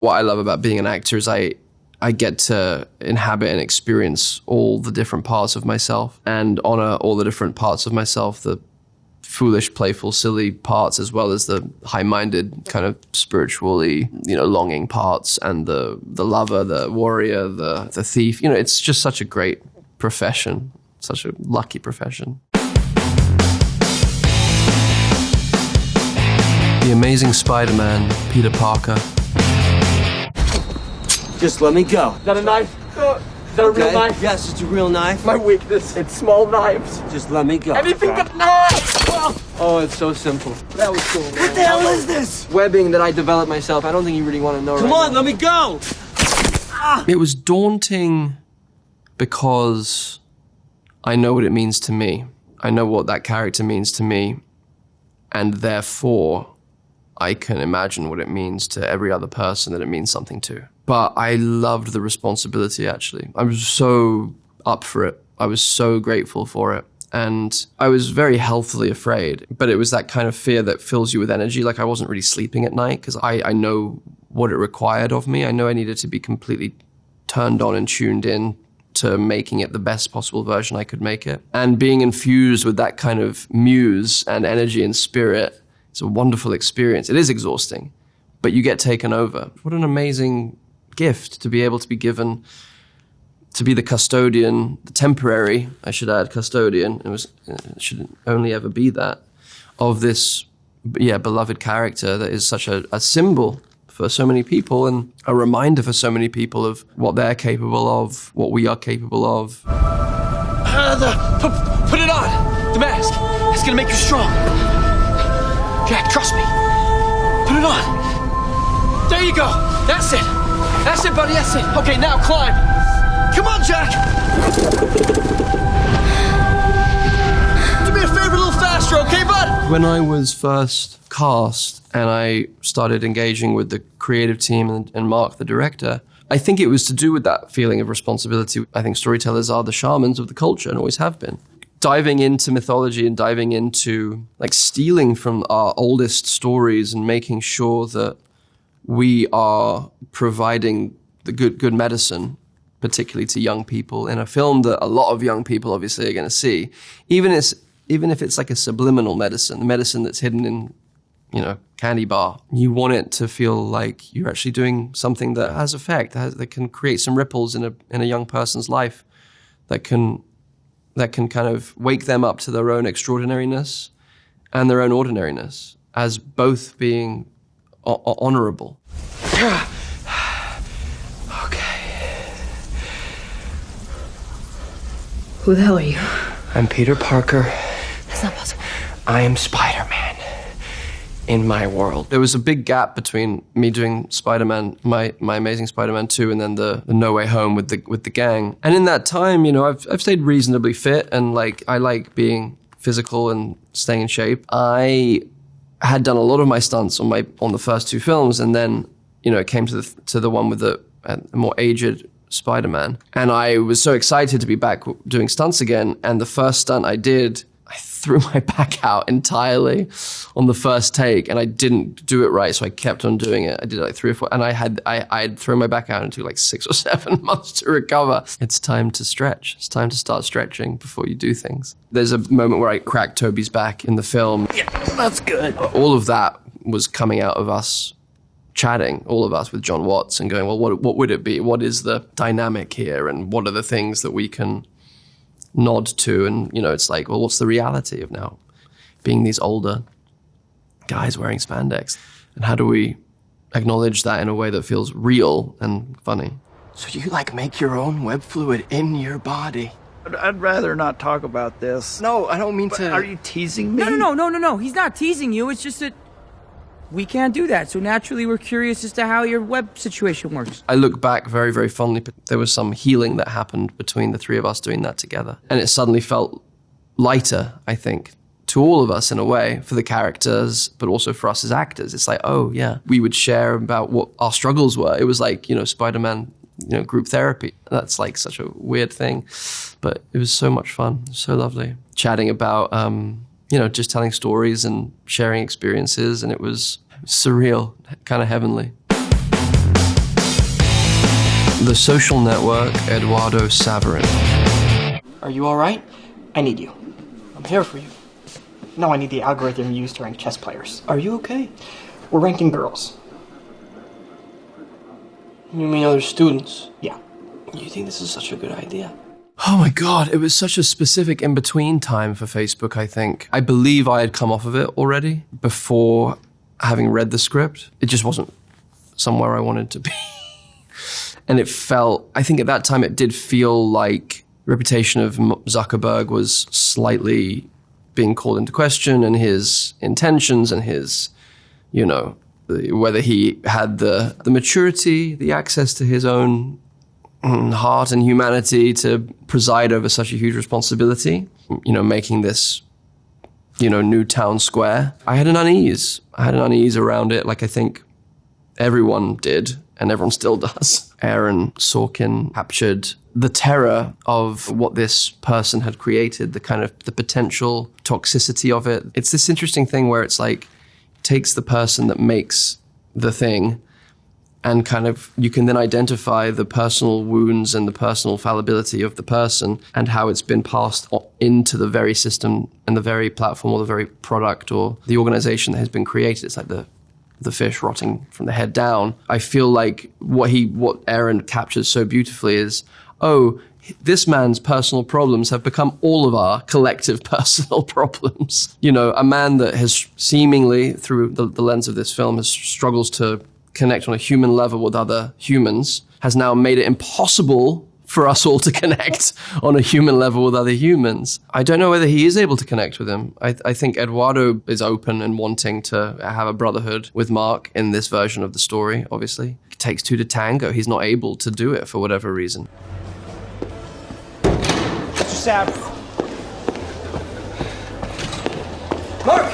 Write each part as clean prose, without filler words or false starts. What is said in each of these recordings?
What I love about being an actor is I get to inhabit and experience all the different parts of myself and honor all the different parts of myself, the foolish, playful, silly parts, as well as the high-minded, kind of spiritually, longing parts, and the lover, the warrior, the thief. It's just such a great profession, such a lucky profession. The Amazing Spider-Man, Peter Parker. Just let me go. Is that a knife? Is that a real knife? Yes, it's a real knife. My weakness, it's small knives. Just let me go. Anything but knives! Oh, it's so simple. That was cool. What the hell is this? Webbing that I developed myself. I don't think you really want to know. Come on, let me go. It was daunting because I know what it means to me. I know what that character means to me. And therefore, I can imagine what it means to every other person that it means something to. But I loved the responsibility, actually. I was so up for it. I was so grateful for it. And I was very healthily afraid, but it was that kind of fear that fills you with energy. Like I wasn't really sleeping at night because I know what it required of me. I know I needed to be completely turned on and tuned in to making it the best possible version I could make it. And being infused with that kind of muse and energy and spirit, it's a wonderful experience. It is exhausting, but you get taken over. What an amazing gift to be able to be given, to be the custodian, the temporary, I should add, custodian, it should only ever be that, of this, beloved character that is such a symbol for so many people and a reminder for so many people of what they're capable of, what we are capable of. Put it on, the mask. It's gonna make you strong. Jack, trust me. Put it on. There you go. That's it. That's it, buddy. That's it. Okay, now climb. Come on, Jack. Do me a favor, a little faster, okay, bud? When I was first cast and I started engaging with the creative team and Mark, the director, I think it was to do with that feeling of responsibility. I think storytellers are the shamans of the culture and always have been. Diving into mythology and diving into stealing from our oldest stories and making sure that we are providing the good medicine, particularly to young people, in a film that a lot of young people obviously are going to see, even if it's like a subliminal medicine, the medicine that's hidden in, candy bar. You want it to feel like you're actually doing something that has effect, that can create some ripples in a young person's life, that can kind of wake them up to their own extraordinariness and their own ordinariness as both being honorable. Okay. Who the hell are you? I'm Peter Parker. That's not possible. I am Spider-Man in my world. There was a big gap between me doing Spider-Man, my Amazing Spider-Man 2, and then the No Way Home with the gang. And in that time, I've stayed reasonably fit, and I like being physical and staying in shape. I had done a lot of my stunts on the first two films, and then it came to the one with the more aged Spider-Man, and I was so excited to be back doing stunts again. And the first stunt I did, I threw my back out entirely on the first take, and I didn't do it right, so I kept on doing it. I did it 3 or 4, and I had thrown my back out and it took 6 or 7 months to recover. It's time to stretch. It's time to start stretching before you do things. There's a moment where I cracked Toby's back in the film. Yeah, that's good. All of that was coming out of us chatting, all of us with John Watts, and going, well, what would it be? What is the dynamic here? And what are the things that we can nod to? And, it's well, what's the reality of now being these older guys wearing spandex? And how do we acknowledge that in a way that feels real and funny? So you make your own web fluid in your body? I'd rather not talk about this. No, I don't mean to. Are you teasing me? No. He's not teasing you. It's just that we can't do that. So naturally, we're curious as to how your web situation works. I look back very, very fondly, but there was some healing that happened between the three of us doing that together. And it suddenly felt lighter, I think, to all of us in a way, for the characters, but also for us as actors. It's oh yeah, we would share about what our struggles were. It was Spider-Man, group therapy. That's such a weird thing, but it was so much fun, so lovely. Chatting about, just telling stories and sharing experiences, and it was surreal, kind of heavenly. The Social Network, Eduardo Saverin. Are you alright? I need you. I'm here for you. No, I need the algorithm used to rank chess players. Are you okay? We're ranking girls. You mean other students? Yeah. You think this is such a good idea? Oh my God, it was such a specific in-between time for Facebook, I think. I believe I had come off of it already before having read the script. It just wasn't somewhere I wanted to be. And it felt, I think at that time it did feel like the reputation of Zuckerberg was slightly being called into question, and his intentions and his, you know, whether he had the maturity, the access to his own heart and humanity to preside over such a huge responsibility, you know, making this, you know, new town square. I had an unease around it, like I think everyone did, and everyone still does. Aaron Sorkin captured the terror of what this person had created, the kind of the potential toxicity of it. It's this interesting thing where it's like, takes the person that makes the thing and kind of, you can then identify the personal wounds and the personal fallibility of the person and how it's been passed into the very system and the very platform or the very product or the organization that has been created. It's like the fish rotting from the head down. I feel like what Aaron captures so beautifully is, oh, this man's personal problems have become all of our collective personal problems. You know, a man that has seemingly, through the lens of this film, struggles to connect on a human level with other humans, has now made it impossible for us all to connect on a human level with other humans. I don't know whether he is able to connect with him. I think Eduardo is open and wanting to have a brotherhood with Mark in this version of the story, obviously. It takes two to tango. He's not able to do it for whatever reason. Mr. Sav. Mark!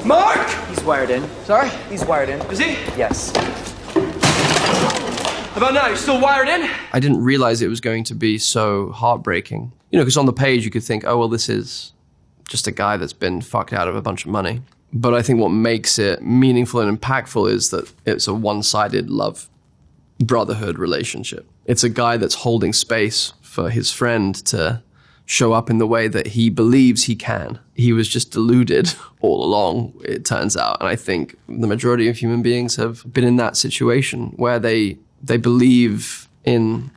Mark! He's wired in. Sorry? He's wired in. Is he? Yes. How about now? You still wired in? I didn't realize it was going to be so heartbreaking. You know, because on the page you could think, oh, well, this is just a guy that's been fucked out of a bunch of money. But I think what makes it meaningful and impactful is that it's a one-sided love brotherhood relationship. It's a guy that's holding space for his friend to show up in the way that he believes he can. He was just deluded all along, it turns out. And I think the majority of human beings have been in that situation where they believe in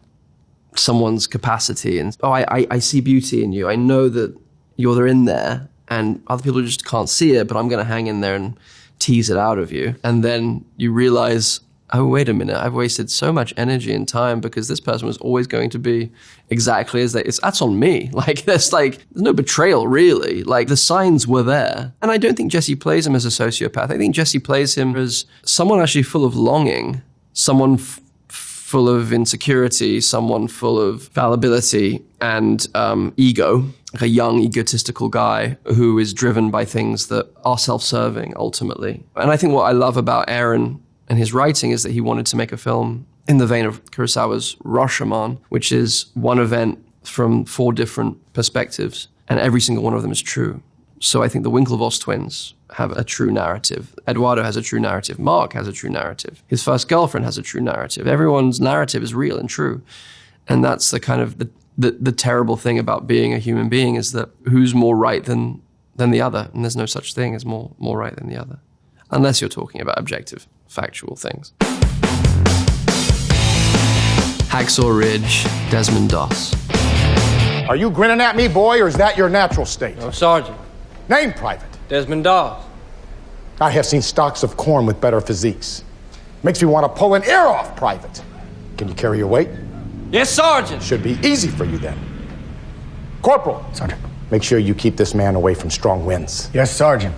someone's capacity and, oh, I see beauty in you. I know that you're in there and other people just can't see it, but I'm going to hang in there and tease it out of you. And then you realize, oh, wait a minute, I've wasted so much energy and time because this person was always going to be exactly as that's on me. There's no betrayal, really. Like, the signs were there. And I don't think Jesse plays him as a sociopath. I think Jesse plays him as someone actually full of longing, someone full of insecurity, someone full of fallibility and ego, like a young, egotistical guy who is driven by things that are self-serving, ultimately. And I think what I love about Aaron and his writing is that he wanted to make a film in the vein of Kurosawa's Rashomon, which is one event from 4 different perspectives, and every single one of them is true. So I think the Winklevoss twins have a true narrative. Eduardo has a true narrative. Mark has a true narrative. His first girlfriend has a true narrative. Everyone's narrative is real and true. And that's the kind of the terrible thing about being a human being, is that who's more right than the other? And there's no such thing as more right than the other. Unless you're talking about objective, factual things. Hacksaw Ridge, Desmond Doss. Are you grinning at me, boy, or is that your natural state? No, Sergeant. Name, Private. Desmond Doss. I have seen stalks of corn with better physiques. Makes me want to pull an ear off, Private. Can you carry your weight? Yes, Sergeant. Should be easy for you then. Corporal. Sergeant. Make sure you keep this man away from strong winds. Yes, Sergeant.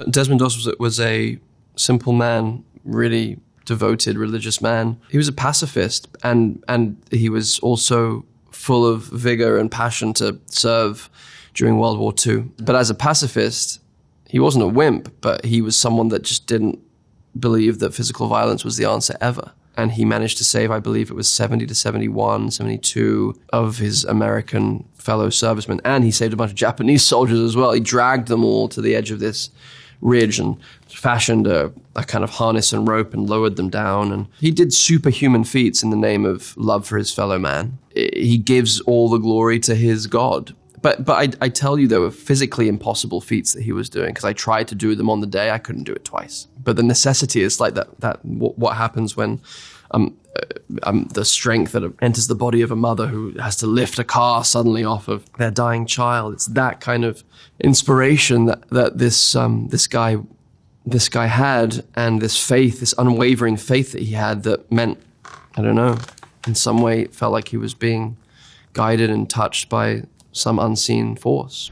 Desmond Doss was a simple man, really devoted religious man. He was a pacifist, and he was also full of vigor and passion to serve during World War II. But as a pacifist, he wasn't a wimp, but he was someone that just didn't believe that physical violence was the answer ever. And he managed to save, I believe it was 70 to 71, 72 of his American fellow servicemen. And he saved a bunch of Japanese soldiers as well. He dragged them all to the edge of this ridge and fashioned a kind of harness and rope and lowered them down. And he did superhuman feats in the name of love for his fellow man. He gives all the glory to his God. But I tell you, there were physically impossible feats that he was doing, because I tried to do them on the day. I couldn't do it twice. But the necessity is like what happens when the strength that enters the body of a mother who has to lift a car suddenly off of their dying child. It's that kind of inspiration that this guy had, and this faith, this unwavering faith that he had, that meant, I don't know, in some way it felt like he was being guided and touched by some unseen force.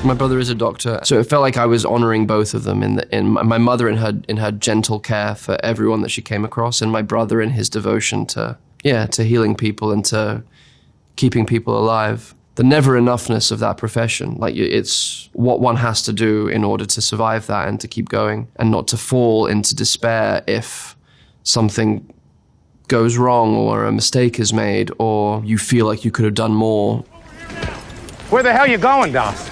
My brother is a doctor, so it felt like I was honoring both of them in my mother in her gentle care for everyone that she came across, and my brother in his devotion to healing people and to keeping people alive. The never enoughness of that profession, like it's what one has to do in order to survive that and to keep going, and not to fall into despair if something goes wrong or a mistake is made or you feel like you could have done more. Where the hell you going, Doss?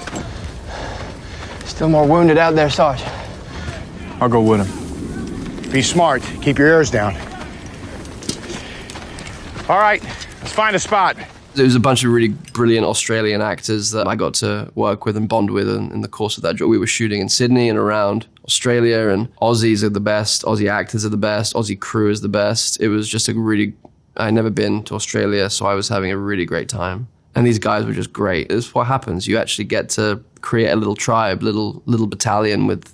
Still more wounded out there, Sarge. I'll go with him. Be smart. Keep your ears down. All right, let's find a spot. There was a bunch of really brilliant Australian actors that I got to work with and bond with in the course of that job. We were shooting in Sydney and around Australia, and Aussies are the best, Aussie actors are the best, Aussie crew is the best. It was just I'd never been to Australia, so I was having a really great time. And these guys were just great. It's what happens. You actually get to create a little tribe, little battalion with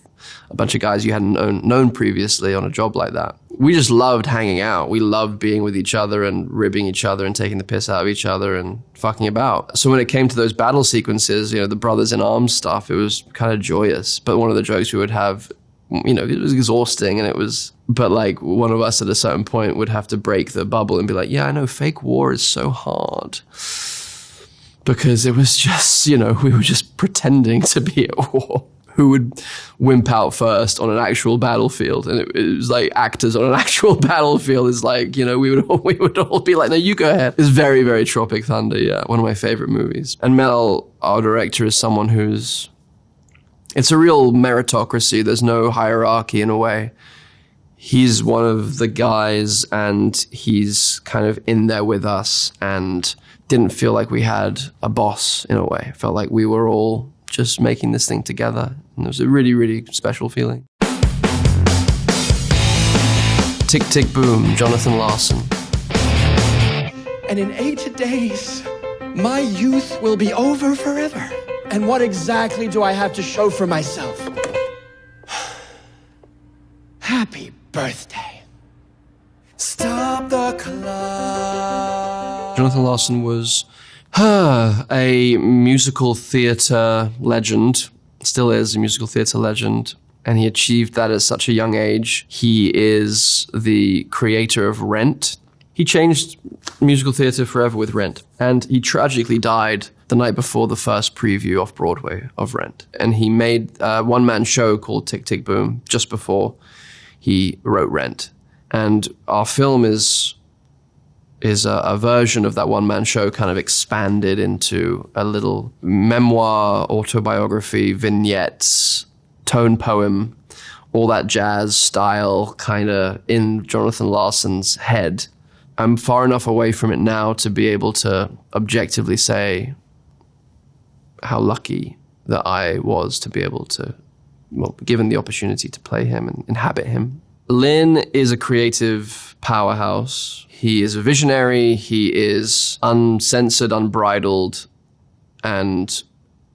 a bunch of guys you hadn't known previously on a job like that. We just loved hanging out. We loved being with each other and ribbing each other and taking the piss out of each other and fucking about. So when it came to those battle sequences, the brothers in arms stuff, it was kind of joyous. But one of the jokes we would have, it was exhausting, but like one of us at a certain point would have to break the bubble and be like, yeah, I know, fake war is so hard. Because it was just, we were just pretending to be at war. Who would wimp out first on an actual battlefield? And it was like actors on an actual battlefield is like, we would all be like, no, you go ahead. It's very, very Tropic Thunder, yeah, one of my favorite movies. And Mel, our director, is someone it's a real meritocracy. There's no hierarchy in a way. He's one of the guys, and he's kind of in there with us, and didn't feel like we had a boss in a way. It felt like we were all just making this thing together. And it was a really, really special feeling. Tick, tick, boom, Jonathan Larson. And in 8 days, my youth will be over forever. And what exactly do I have to show for myself? Happy birthday. Stop the clock. Jonathan Larson was a musical theatre legend, still is a musical theatre legend, and he achieved that at such a young age. He is the creator of Rent. He changed musical theatre forever with Rent, and he tragically died the night before the first preview off Broadway of Rent. And he made a one-man show called Tick, Tick, Boom just before he wrote Rent. And our film is a version of that one-man show kind of expanded into a little memoir, autobiography, vignettes, tone poem, all that jazz style kind of in Jonathan Larson's head. I'm far enough away from it now to be able to objectively say how lucky that I was to be able to, given the opportunity to play him and inhabit him. Lin is a creative powerhouse. He is a visionary. He is uncensored, unbridled, and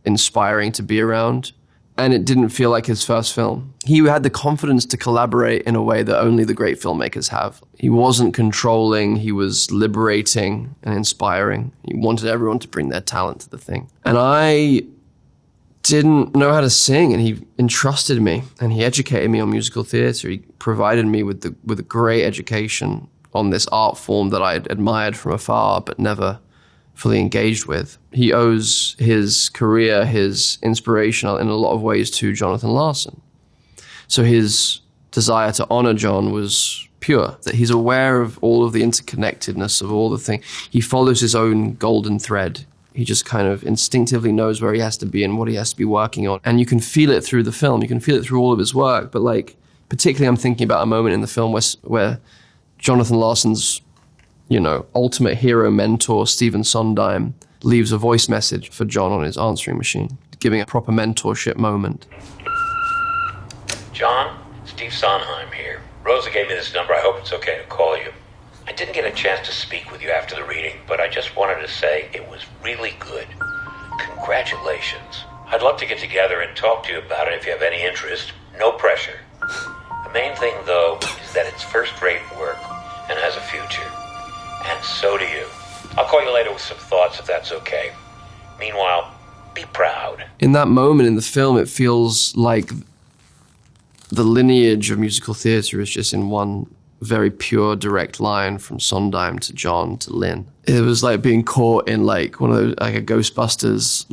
inspiring to be around. And it didn't feel like his first film. He had the confidence to collaborate in a way that only the great filmmakers have. He wasn't controlling. He was liberating and inspiring. He wanted everyone to bring their talent to the thing. And I didn't know how to sing, and he entrusted me, and he educated me on musical theatre. He provided me with a great education on this art form that I had admired from afar but never fully engaged with. He owes his career, his inspiration in a lot of ways to Jonathan Larson. So his desire to honor John was pure, that he's aware of all of the interconnectedness of all the things. He follows his own golden thread. He just kind of instinctively knows where he has to be and what he has to be working on. And you can feel it through the film. You can feel it through all of his work. But like, particularly I'm thinking about a moment in the film where Jonathan Larson's, ultimate hero mentor, Stephen Sondheim, leaves a voice message for John on his answering machine, giving a proper mentorship moment. John, Steve Sondheim here. Rosa gave me this number. I hope it's okay to call you. I didn't get a chance to speak with you after the reading, but I just wanted to say it was really good. Congratulations. I'd love to get together and talk to you about it if you have any interest. No pressure. The main thing, though, is that it's first-rate work and has a future. And so do you. I'll call you later with some thoughts if that's okay. Meanwhile, be proud. In that moment in the film, it feels like the lineage of musical theater is just in one very pure, direct line from Sondheim to John to Lynn. It was like being caught in like one of those, like a Ghostbusters,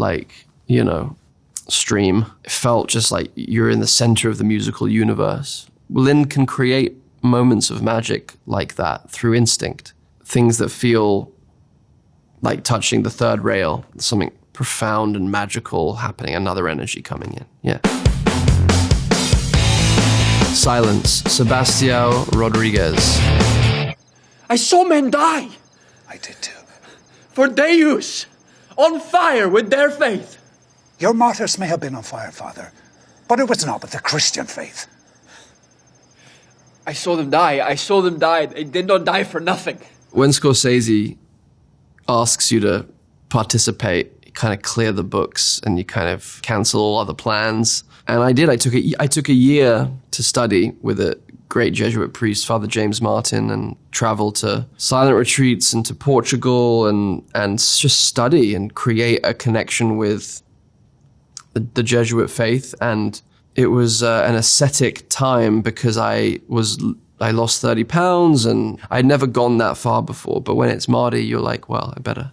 stream. It felt just like you're in the center of the musical universe. Lynn can create moments of magic like that through instinct. Things that feel like touching the third rail, something profound and magical happening, another energy coming in. Yeah. Silence, Sebastião Rodriguez. I saw men die. I did too. For Deus, on fire with their faith. Your martyrs may have been on fire, Father, but it was not with the Christian faith. I saw them die. They did not die for nothing. When Scorsese asks you to participate, you kind of clear the books and you kind of cancel all other plans. And I did. I took a year to study with a great Jesuit priest, Father James Martin, and travel to silent retreats and to Portugal and just study and create a connection with the Jesuit faith. And it was an ascetic time because I lost 30 pounds and I'd never gone that far before. But when it's Mardi, you're like, well, I better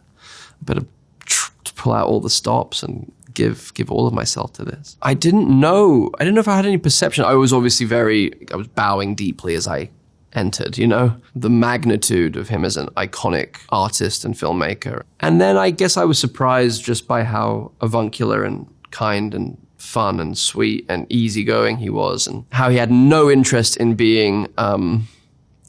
pull out all the stops and give all of myself to this. I didn't know if I had any perception. I was obviously I was bowing deeply as I entered, the magnitude of him as an iconic artist and filmmaker. And then I guess I was surprised just by how avuncular and kind and fun and sweet and easygoing he was, and how he had no interest in being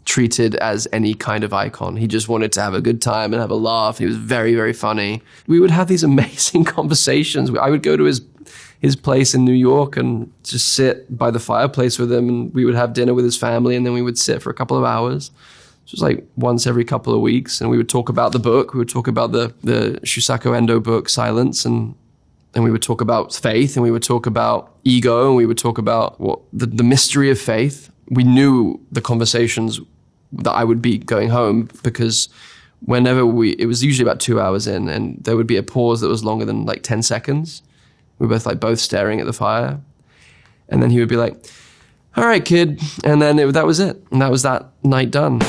treated as any kind of icon. He just wanted to have a good time and have a laugh. He was very, very funny. We would have these amazing conversations. I would go to his place in New York and just sit by the fireplace with him, and we would have dinner with his family, and then we would sit for a couple of hours. It was like once every couple of weeks, and we would talk about the book. We would talk about the Shusaku Endo book, Silence, and we would talk about faith, and we would talk about ego, and we would talk about the mystery of faith. We knew the conversations that I would be going home, because whenever it was usually about 2 hours in, and there would be a pause that was longer than like 10 seconds. We were both staring at the fire. And then he would be like, all right, kid. And then that was it. And that was that night done.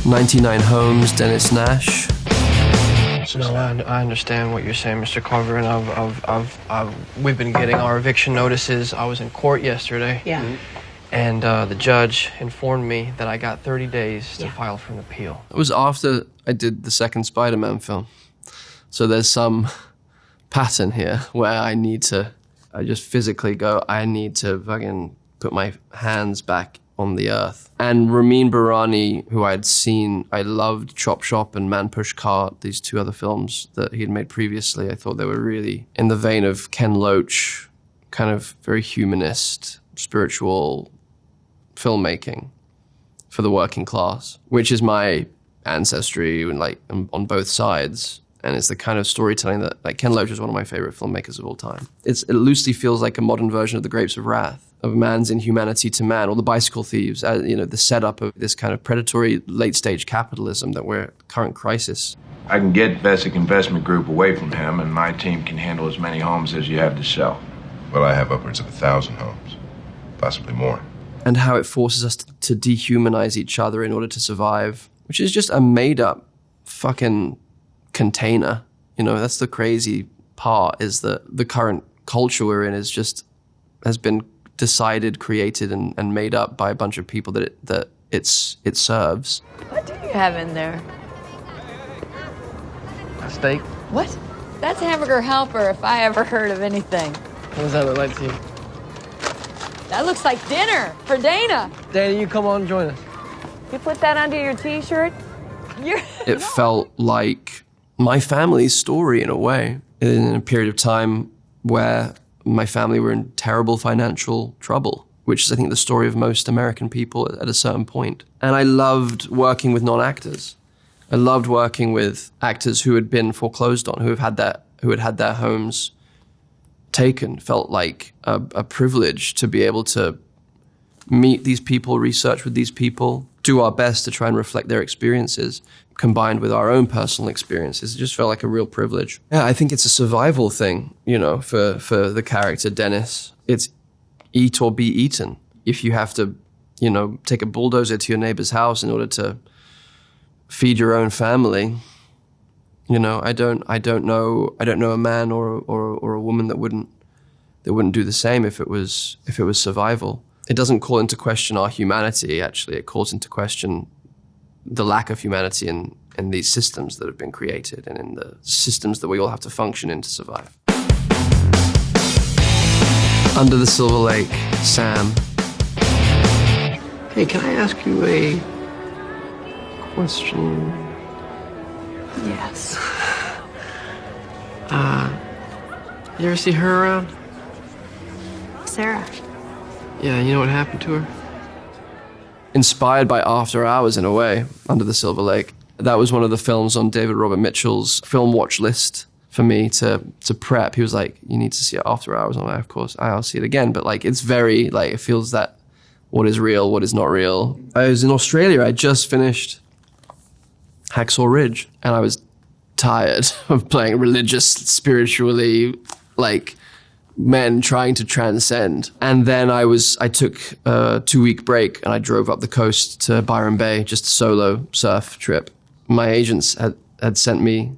99 Homes, Dennis Nash. No, I understand what you're saying, Mr. Carver, and we've been getting our eviction notices. I was in court yesterday. Yeah. Mm-hmm. And the judge informed me that I got 30 days to file for an appeal. It was after I did the second Spider-Man film. So there's some pattern here where I just physically go, I need to fucking put my hands back on the earth. And Ramin Barani, who I'd seen, I loved Chop Shop and Man Push Cart, these two other films that he had made previously. I thought they were really in the vein of Ken Loach, kind of very humanist, spiritual filmmaking for the working class, which is my ancestry and on both sides. And it's the kind of storytelling that Ken Loach is one of my favorite filmmakers of all time. It loosely feels like a modern version of The Grapes of Wrath, of man's inhumanity to man, or The Bicycle Thieves, the setup of this kind of predatory late-stage capitalism that we're current crisis. I can get Bessic Investment Group away from him, and my team can handle as many homes as you have to sell. Well, I have upwards of 1,000 homes, possibly more. And how it forces us to dehumanize each other in order to survive, which is just a made-up fucking container. That's the crazy part, is that the current culture we're in has been decided, created, and made up by a bunch of people that it serves. What do you have in there? Steak? What? That's hamburger helper if I ever heard of anything. What does that look like to you? That looks like dinner for Dana. Dana, you come on and join us. You put that under your t-shirt? It felt like my family's story in a way, in a period of time where my family were in terrible financial trouble, which is, I think, the story of most American people at a certain point. And I loved working with non-actors. I loved working with actors who had been foreclosed on, who had had their homes taken. Felt like a privilege to be able to meet these people, research with these people, do our best to try and reflect their experiences, combined with our own personal experiences. It just felt like a real privilege. Yeah, I think it's a survival thing, you know, for the character Dennis. It's eat or be eaten. If you have to, you know, take a bulldozer to your neighbor's house in order to feed your own family, you know, I don't know a man or a woman that wouldn't do the same if it was survival. It doesn't call into question our humanity, actually. It calls into question the lack of humanity in these systems that have been created and in the systems that we all have to function in to survive. Under the Silver Lake, Sam. Hey, can I ask you a question? Yes. You ever see her around? Sarah. Yeah, you know what happened to her? Inspired by After Hours in a way, Under the Silver Lake. That was one of the films on David Robert Mitchell's film watch list for me to prep. He was like, you need to see it After Hours. I'm like, of course, I'll see it again. But like, it's very, like, it feels that what is real, what is not real. I was in Australia, I just finished Hacksaw Ridge, and I was tired of playing religious, spiritually, like, men trying to transcend. And then I took a 2-week break and I drove up the coast to Byron Bay, just a solo surf trip. My agents had sent me,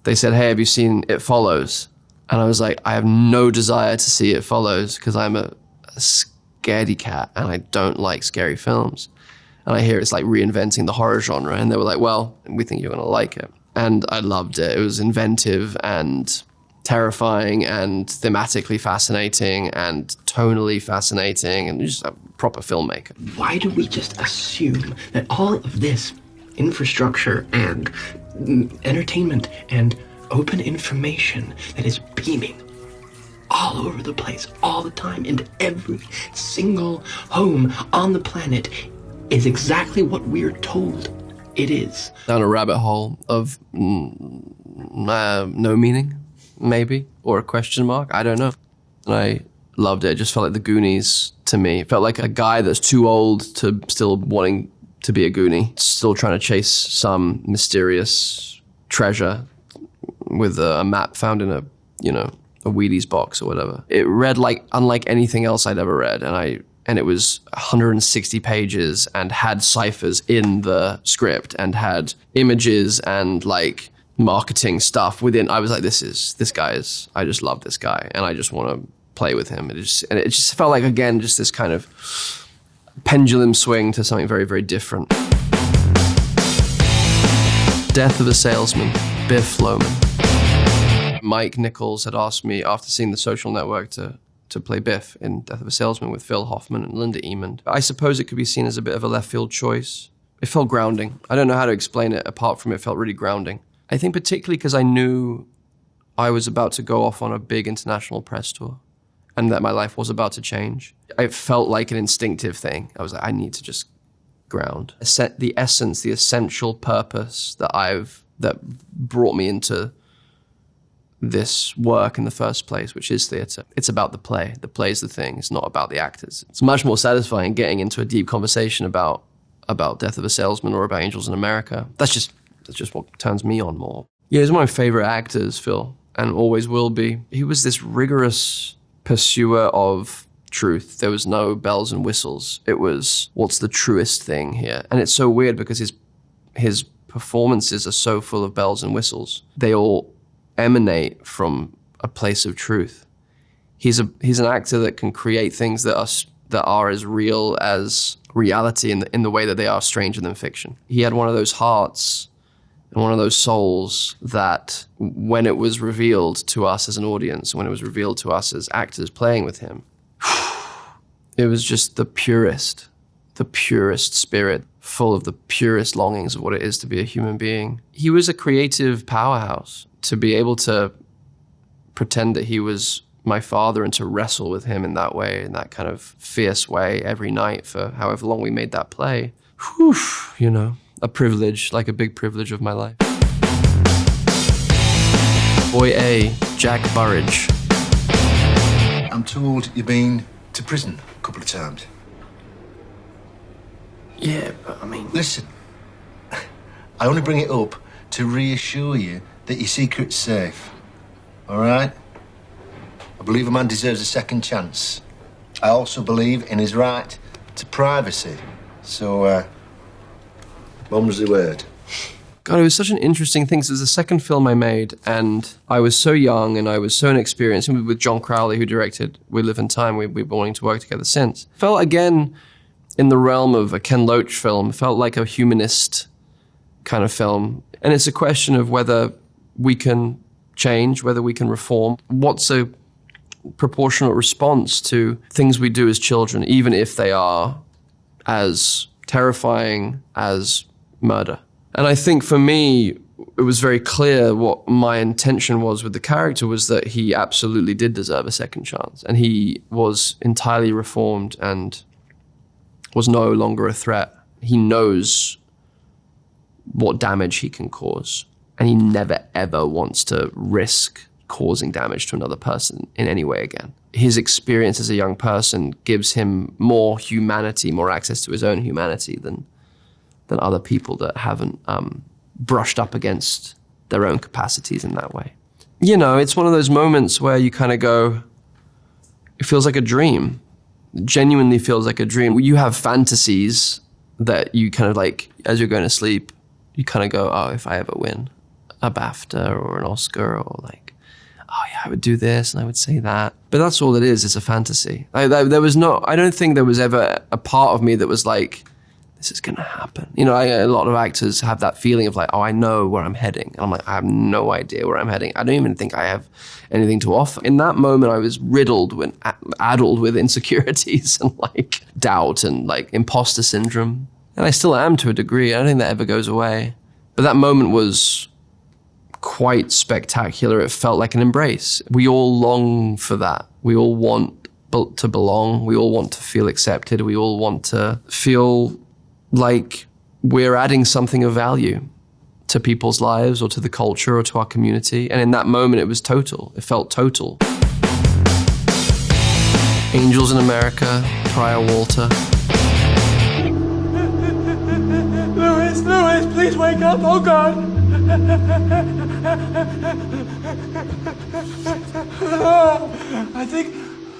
they said, hey, have you seen It Follows? And I was like, I have no desire to see It Follows because I'm a scaredy cat and I don't like scary films. And I hear it's like reinventing the horror genre. And they were like, well, we think you're gonna like it. And I loved it. It was inventive and terrifying and thematically fascinating and tonally fascinating and just a proper filmmaker. Why do we just assume that all of this infrastructure and entertainment and open information that is beaming all over the place, all the time, into every single home on the planet is exactly what we're told it is? Down a rabbit hole of no meaning, maybe, or a question mark, I don't know. And I loved it. It just felt like the Goonies to me. It felt like a guy that's too old to still wanting to be a Goonie, still trying to chase some mysterious treasure with a map found in a Wheaties box or whatever. It read like unlike anything else I'd ever read, and it was 160 pages and had ciphers in the script and had images and like marketing stuff within. I was like, I just love this guy and I just want to play with him. It just felt like, again, just this kind of pendulum swing to something very, very different. Death of a Salesman, Biff Loman. Mike Nichols had asked me after seeing The Social Network to play Biff in Death of a Salesman with Phil Hoffman and Linda Emond. I suppose it could be seen as a bit of a left field choice. It felt grounding. I don't know how to explain it apart from it felt really grounding. I think particularly because I knew I was about to go off on a big international press tour and that my life was about to change. It felt like an instinctive thing. I was like, I need to just ground. The essence, the essential purpose that brought me into this work in the first place, which is theatre. It's about the play. The play's the thing. It's not about the actors. It's much more satisfying getting into a deep conversation about Death of a Salesman or about Angels in America. That's just what turns me on more. Yeah, he's one of my favorite actors, Phil, and always will be. He was this rigorous pursuer of truth. There was no bells and whistles. It was, what's the truest thing here? And it's so weird because his performances are so full of bells and whistles. They all emanate from a place of truth. He's an actor that can create things that are as real as reality in the way that they are stranger than fiction. He had one of those hearts and one of those souls that when it was revealed to us as an audience, when it was revealed to us as actors playing with him, it was just the purest spirit, full of the purest longings of what it is to be a human being. He was a creative powerhouse. To be able to pretend that he was my father and to wrestle with him in that way, in that kind of fierce way every night for however long we made that play, whew, you know, a privilege, like a big privilege of my life. Boy A, Jack Burridge. I'm told you've been to prison a couple of times. Yeah, but I mean... Listen, I only bring it up to reassure you that your secret's safe, all right? I believe a man deserves a second chance. I also believe in his right to privacy. So, mum's the word. God, it was such an interesting thing. It was the second film I made, and I was so young and I was so inexperienced. And with John Crowley, who directed We Live in Time, we've been wanting to work together since. Felt again in the realm of a Ken Loach film. Felt like a humanist kind of film. And it's a question of whether we can change, whether we can reform. What's a proportionate response to things we do as children, even if they are as terrifying as murder? And I think for me, it was very clear what my intention was with the character was that he absolutely did deserve a second chance. And he was entirely reformed and was no longer a threat. He knows what damage he can cause. And he never, ever wants to risk causing damage to another person in any way again. His experience as a young person gives him more humanity, more access to his own humanity than other people that haven't brushed up against their own capacities in that way. You know, it's one of those moments where you kind of go, it feels like a dream. It genuinely feels like a dream. You have fantasies that you kind of like, as you're going to sleep, you kind of go, oh, if I ever win a BAFTA or an Oscar, or like, oh yeah, I would do this and I would say that. But that's all it is. It's a fantasy. I don't think there was ever a part of me that was like, this is going to happen. You know, a lot of actors have that feeling of like, oh, I know where I'm heading. And I'm like, I have no idea where I'm heading. I don't even think I have anything to offer. In that moment, I was addled with insecurities and like doubt and like imposter syndrome. And I still am to a degree. I don't think that ever goes away. But that moment was quite spectacular. It felt like an embrace. We all long for that. We all want to belong. We all want to feel accepted. We all want to feel like we're adding something of value to people's lives or to the culture or to our community. And in that moment, it was total. It felt total. Angels in America, Prior Walter. Louis, please wake up. Oh, God.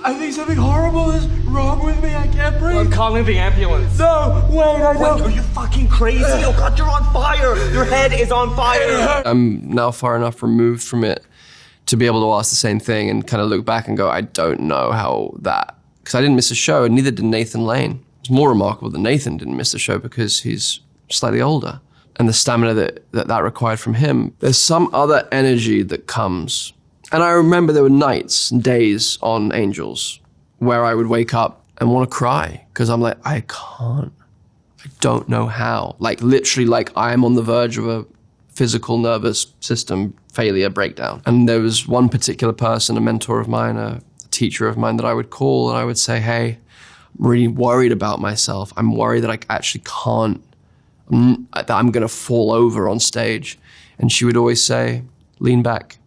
I think something horrible is wrong with me. I can't breathe. I'm calling the ambulance. No, wait, Are you fucking crazy? Oh God, you're on fire. Your head is on fire. I'm now far enough removed from it to be able to ask the same thing and kind of look back and go, I don't know how that, because I didn't miss a show and neither did Nathan Lane. It's more remarkable that Nathan didn't miss the show because he's slightly older and the stamina that required from him. There's some other energy that comes. And I remember there were nights and days on Angels where I would wake up and want to cry because I'm like, I don't know how. Like literally like I'm on the verge of a physical nervous system failure breakdown. And there was one particular person, a mentor of mine, a teacher of mine that I would call and I would say, hey, I'm really worried about myself. I'm worried that I actually can't, that I'm going to fall over on stage. And she would always say, lean back,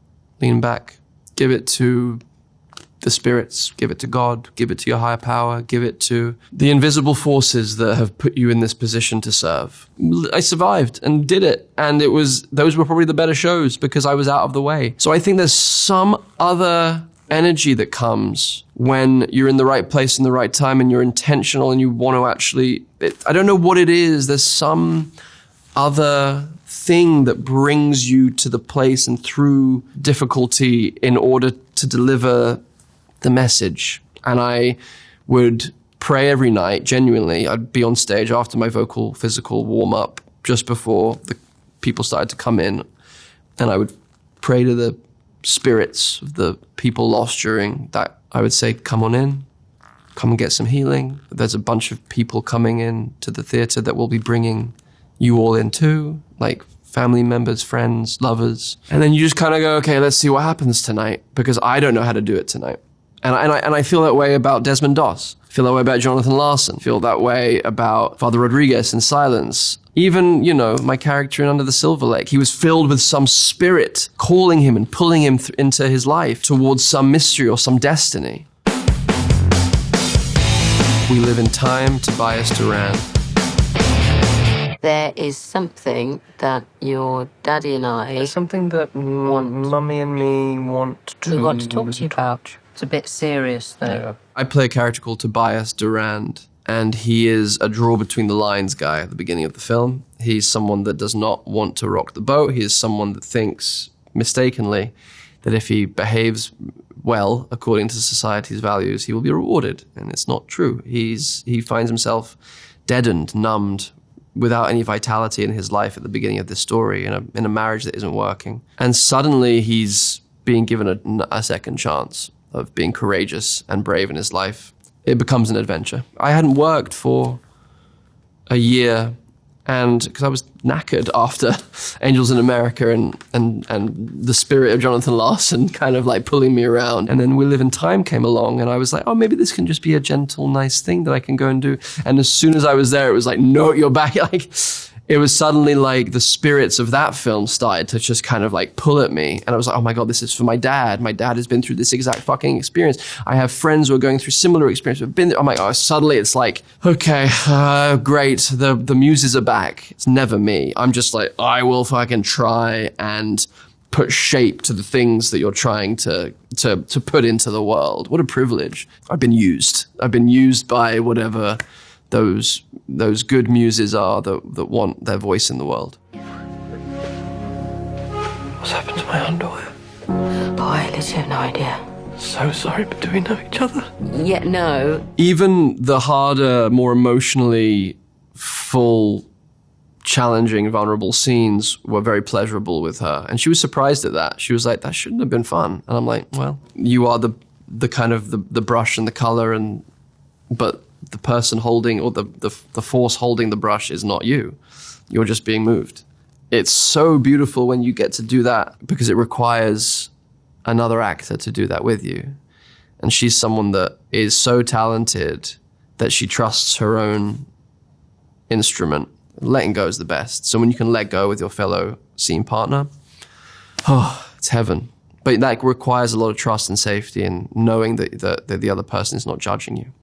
give it to the spirits, give it to God, give it to your higher power, give it to the invisible forces that have put you in this position to serve. I survived and did it. And those were probably the better shows because I was out of the way. So I think there's some other energy that comes when you're in the right place in the right time and you're intentional and you want to actually, I don't know what it is. There's some other thing that brings you to the place and through difficulty in order to deliver the message. And I would pray every night, genuinely. I'd be on stage after my vocal physical warm-up, just before people started to come in, and I would pray to the spirits of the people lost during that. I would say, come on in, come and get some healing. There's a bunch of people coming in to the theater that will be bringing you all in too, like family members, friends, lovers. And then you just kind of go, okay, let's see what happens tonight, because I don't know how to do it tonight. And I feel that way about Desmond Doss. I feel that way about Jonathan Larson. I feel that way about Father Rodriguez in Silence. Even, you know, my character in Under the Silver Lake, he was filled with some spirit calling him and pulling him into his life towards some mystery or some destiny. We Live in Time, Tobias Durand. There is something that your daddy and I... There's something that Mummy and me want to... We want to talk to you about. It's a bit serious, though. Yeah. I play a character called Tobias Durand, and he is a draw between the lines guy at the beginning of the film. He's someone that does not want to rock the boat. He is someone that thinks, mistakenly, that if he behaves well, according to society's values, he will be rewarded. And it's not true. He finds himself deadened, numbed, without any vitality in his life at the beginning of this story, in a marriage that isn't working. And suddenly he's being given a second chance of being courageous and brave in his life. It becomes an adventure. I hadn't worked for a year, and because I was knackered after Angels in America and the spirit of Jonathan Larson kind of like pulling me around. And then We Live in Time came along, and I was like, oh, maybe this can just be a gentle, nice thing that I can go and do. And as soon as I was there, it was like, no, you're back. Like, it was suddenly like the spirits of that film started to just kind of like pull at me. And I was like, oh my God, this is for my dad. My dad has been through this exact fucking experience. I have friends who are going through similar experiences. I've been there. I'm like, oh, suddenly it's like, okay, great. The muses are back. It's never me. I'm just like, I will fucking try and put shape to the things that you're trying to put into the world. What a privilege. I've been used. I've been used by whatever those good muses are that want their voice in the world. What's happened to my underwear? Oh, I literally have no idea. So sorry, but do we know each other? Yeah, no. Even the harder, more emotionally full, challenging, vulnerable scenes were very pleasurable with her. And she was surprised at that. She was like, that shouldn't have been fun. And I'm like, well, you are the kind of the brush and the color, but the person holding, or the force holding the brush is not you. You're just being moved. It's so beautiful when you get to do that, because it requires another actor to do that with you. And she's someone that is so talented that she trusts her own instrument. Letting go is the best. So when you can let go with your fellow scene partner, oh, it's heaven. But that requires a lot of trust and safety, and knowing that the other person is not judging you.